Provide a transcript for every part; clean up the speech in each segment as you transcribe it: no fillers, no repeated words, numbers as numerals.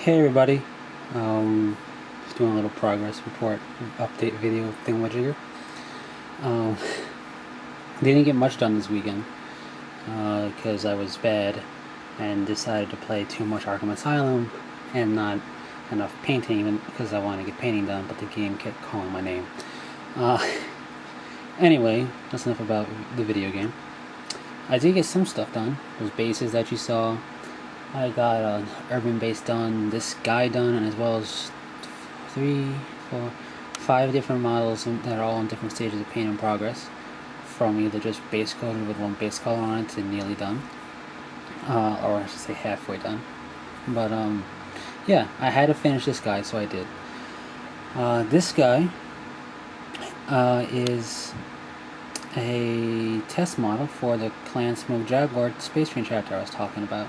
Hey everybody, just doing a little progress report, update video thingamajigger. Um, didn't get much done this weekend because I was bad and decided to play too much Arkham Asylum and not enough painting, even because I wanted to get painting done, but the game kept calling my name. Uh, anyway, that's enough about the video game. I did get some stuff done. Those bases that you saw. I got an urban base done, this guy done, and as well as 3, 4, 5 different models that are all in different stages of paint in progress, from either just base coated with one base color on it to nearly done, or I should say halfway done. But yeah, I had to finish this guy, so I did. This guy is a test model for the Clan Smoke Jaguar space train chapter I was talking about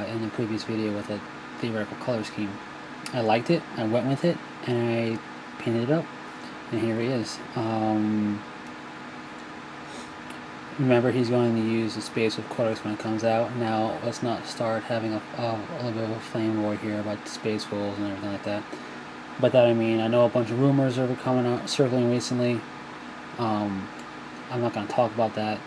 in the previous video with a theoretical color scheme. I liked it, I went with it, and I painted it up, and here he is. Remember, he's going to use the Space Wolf Codex when it comes out. Now, let's not start having a little bit of a flame war here about the Space Wolves and everything like that. But that, I mean, I know a bunch of rumors are coming out, circling recently. I'm not going to talk about that.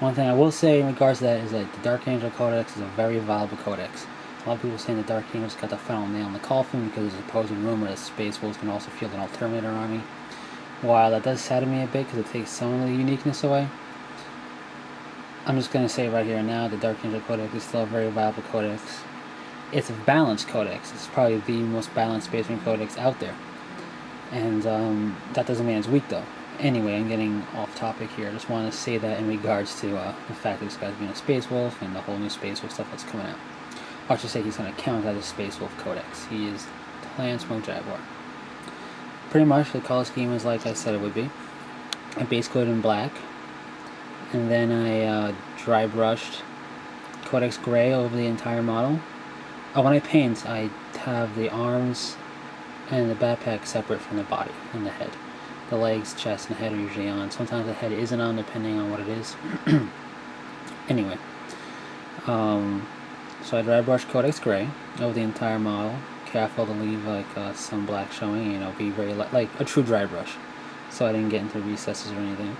One thing I will say in regards to that is that the Dark Angel Codex is a very viable codex. A lot of people saying the Dark Angel's got the final nail in the coffin because there's a opposing rumor that Space Wolves can also field an Alternator army. While that does sadden me a bit because it takes some of the uniqueness away, I'm just going to say right here and now, the Dark Angel Codex is still a very viable codex. It's a balanced codex. It's probably the most balanced Space Marine codex out there. And that doesn't mean it's weak though. Anyway, I'm getting off topic here. I just want to say that in regards to the fact that this guy's being a Space Wolf and the whole new Space Wolf stuff that's coming out. Or I should say he's going to count as a Space Wolf Codex. He is Clan Smoke Jaguar. Pretty much the color scheme is like I said it would be. I base coated in black. And then I dry brushed Codex Gray over the entire model. When I paint, I have the arms and the backpack separate from the body and the head. The legs, chest, and head are usually on. Sometimes the head isn't on depending on what it is. Anyway. So I dry brush Codex Gray over the entire model. Careful to leave like some black showing, you know, be very like a true dry brush. So I didn't get into recesses or anything.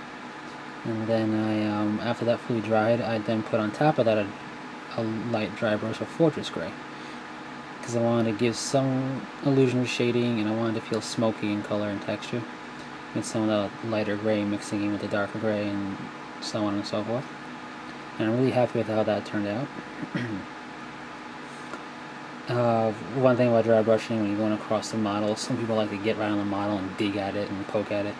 And then I, after that fully dried, I then put on top of that a light dry brush of Fortress Gray. Because I wanted to give some illusion of shading and I wanted to feel smoky in color and texture. With some of the lighter gray mixing in with the darker gray and so on and so forth. And I'm really happy with how that turned out. One thing about dry brushing when you're going across the model, some people like to get right on the model and dig at it and poke at it.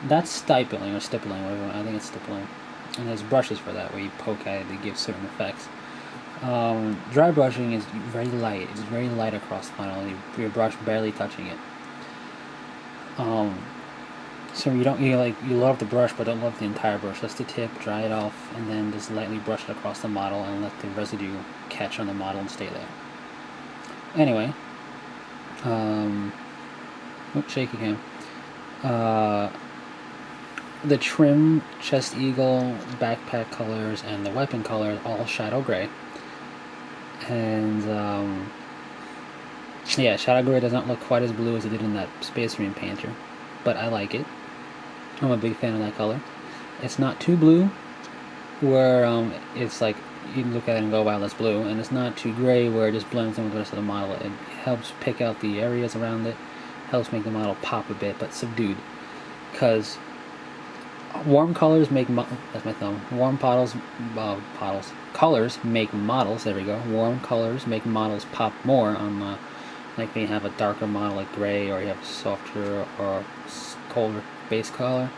That's stippling or stippling, whatever. I think it's stippling. And there's brushes for that where you poke at it to give certain effects. Dry brushing is very light. It's very light across the model. Your brush barely touching it. So you love the brush but don't love the entire brush. Just the tip, dry it off, and then just lightly brush it across the model and let the residue catch on the model and stay there. Anyway, shaky cam. The trim, chest eagle, backpack colors, and the weapon colors all shadow gray. And yeah, shadow gray does not look quite as blue as it did in that Space Marine painter, but I like it. I'm a big fan of that color. It's not too blue, where it's like you can look at it and go, wow, that's blue, and it's not too gray where it just blends in with the rest of the model. It helps pick out the areas around it, helps make the model pop a bit, but subdued. Because warm colors make that's my thumb. Colors make models. There we go. Warm colors make models pop more on like when you have a darker model like gray, or you have a softer or colder base color.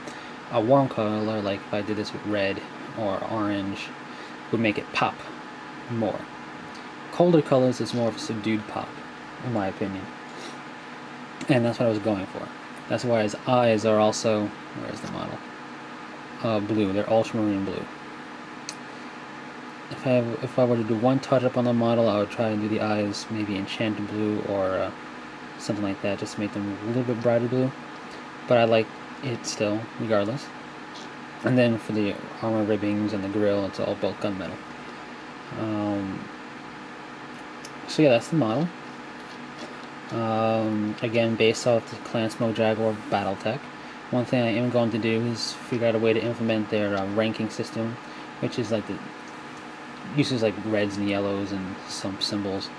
A warm color, like if I did this with red or orange, would make it pop more. Colder colors is more of a subdued pop, in my opinion. And that's what I was going for. That's why his eyes are also, where's the model? Blue. They're ultramarine blue. If I were to do one touch up on the model, I would try and do the eyes maybe enchanted blue or something like that, just to make them a little bit brighter blue. But I like it still, regardless. And then for the armor ribbings and the grill, it's all both gunmetal. So yeah, that's the model. Again, based off the Clan Smoke Jaguar Battletech. One thing I am going to do is figure out a way to implement their ranking system, which is like uses like reds and yellows and some symbols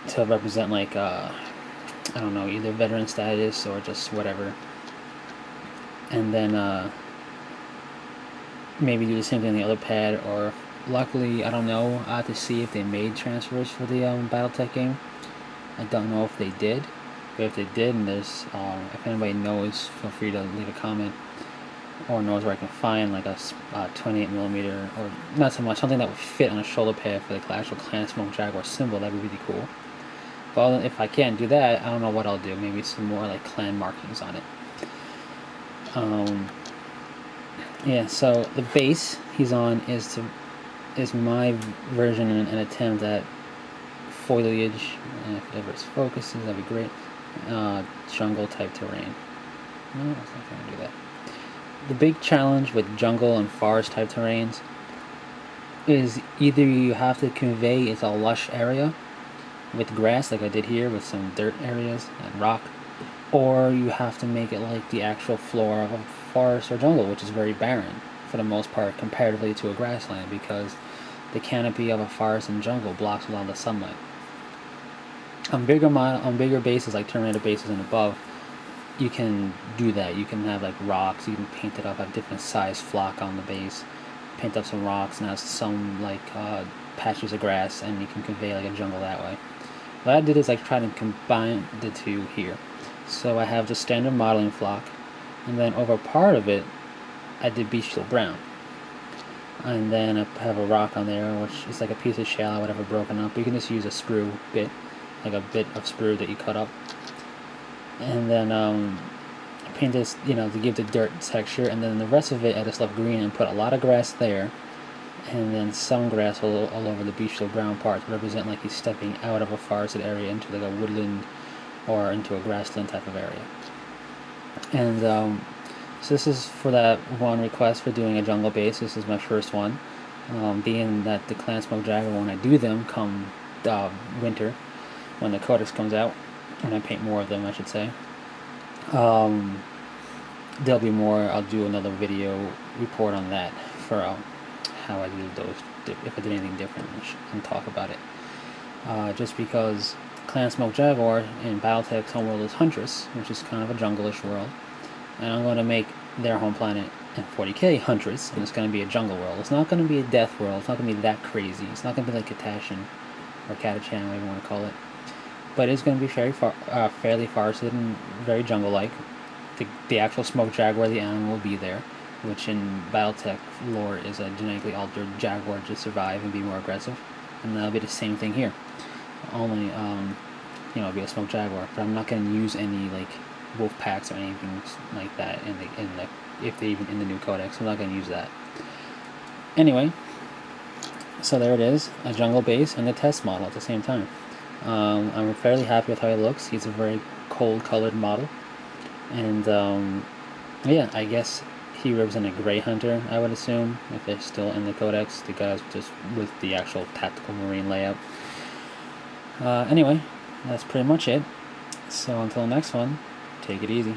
to represent like I don't know, either veteran status or just whatever. And then maybe do the same thing on the other pad, or luckily, I don't know, I have to see if they made transfers for the Battletech game. I don't know if they did, but if they did, and there's, if anybody knows, feel free to leave a comment, or knows where I can find like a 28mm, or not so much, something that would fit on a shoulder pad for the actual Clan Smoke Jaguar symbol. That'd be really cool. But if I can't do that, I don't know what I'll do. Maybe some more like clan markings on it. Yeah, so the base he's on is my version and an attempt at foliage, and if it ever focuses, that'd be great. Jungle type terrain. No, it's not going to do that. The big challenge with jungle and forest type terrains is either you have to convey it's a lush area with grass, like I did here with some dirt areas and rock, or you have to make it like the actual floor of a forest or jungle, which is very barren for the most part comparatively to a grassland, because the canopy of a forest and jungle blocks a lot of the sunlight. On bigger bases like Terminator bases and above, you can do that. You can have like rocks, you can paint it up, have different size flock on the base, paint up some rocks and have some like patches of grass, and you can convey like a jungle that way. What I did is like try to combine the two here. So I have the standard modeling flock, and then over part of it I did beach teal brown, and then I have a rock on there which is like a piece of shell or whatever broken up. You can just use a sprue bit, like a bit of sprue that you cut up, and then paint this, to give the dirt texture, and then the rest of it I just left green and put a lot of grass there, and then some grass all over the beach teal brown part to represent like he's stepping out of a forested area into like a woodland or into a grassland type of area. And so this is for that one request for doing a jungle base. This is my first one, being that the Clan Smoke Jaguar, when I do them come winter, when the codex comes out, when I paint more of them I should say, there'll be more. I'll do another video report on that for how I did those, if I did anything different, and talk about it. Just because Clan Smoke Jaguar in Battletech's homeworld is Huntress, which is kind of a jungle-ish world, and I'm going to make their home planet in 40k Huntress, and it's going to be a jungle world. It's not going to be a death world. It's not going to be that crazy. It's not going to be like Katashan or Katachan, whatever you want to call it. But it's going to be fairly forested and very jungle-like. The actual Smoke Jaguar, the animal, will be there, which in Battletech lore is a genetically altered jaguar to survive and be more aggressive. And that'll be the same thing here. Only, it'll be a Smoke Jaguar. But I'm not going to use any like wolf packs or anything like that if they even in the new codex. I'm not going to use that. Anyway, so there it is, a jungle base and a test model at the same time. I'm fairly happy with how he looks. He's a very cold colored model, and yeah, I guess he represents a gray hunter, I would assume, if they're still in the codex, the guys just with the actual tactical marine layout. Anyway, that's pretty much it. So until next one, take it easy.